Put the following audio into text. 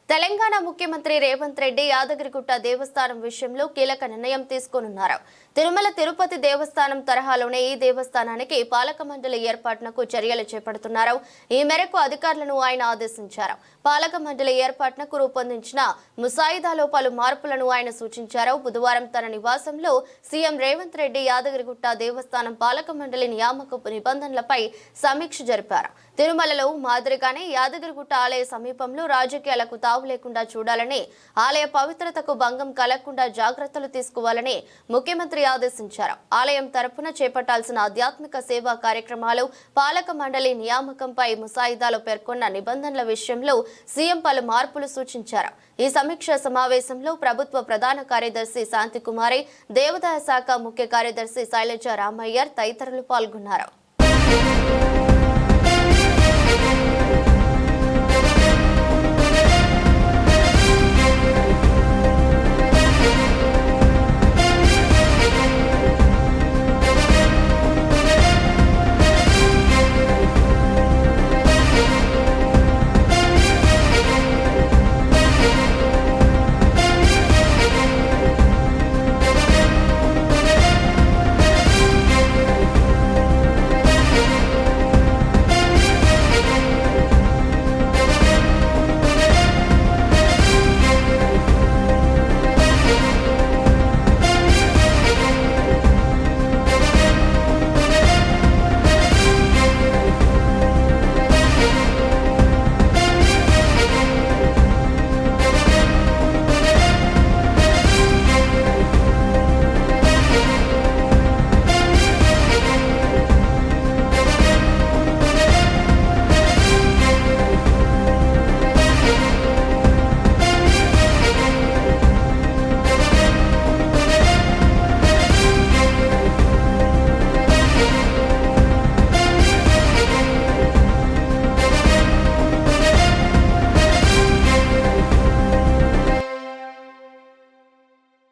తెలంగాణ ముఖ్యమంత్రి రేవంత్ రెడ్డి యాదగిరిగుట్ట దేవస్థానం విషయంలో కీలక నిర్ణయం తీసుకోనున్నారు. తిరుమల తిరుపతి దేవస్థానం తరహాలోనే ఈ దేవస్థానానికి పాలక మండలి ఏర్పాటునకు చర్యలు చేపడుతున్నారు. ఈ మేరకు అధికారులను ఆయన ఆదేశించారు. పాలక మండలి ఏర్పాటునకు రూపొందించిన ముసాయిదాలో పలు మార్పులను ఆయన సూచించారు. బుధవారం తన నివాసంలో సీఎం రేవంత్ రెడ్డి యాదగిరిగుట్ట దేవస్థానం పాలక మండలి నియామకపు నిబంధనలపై సమీక్ష జరిపారు. తిరుమలలో మాదిరిగానే యాదగిరిగుట్ట ఆలయ సమీపంలో రాజకీయాలకు తావు లేకుండా చూడాలని, ఆలయ పవిత్రతకు భంగం కలగకుండా జాగ్రత్తలు తీసుకోవాలని ముఖ్యమంత్రి ఆదేశించారు. ఆలయం తరపున చేపట్టాల్సిన ఆధ్యాత్మిక సేవా కార్యక్రమాలు, పాలక మండలి నియామకంపై ముసాయిదాలో పేర్కొన్న నిబంధనల విషయంలో సీఎం పలు మార్పులు సూచించారు. ఈ సమీక్ష సమావేశంలో ప్రభుత్వ ప్రధాన కార్యదర్శి శాంతికుమారి, దేవాదాయ శాఖ ముఖ్య కార్యదర్శి శైలజ రామయ్యర్ తదితరులు పాల్గొన్నారు.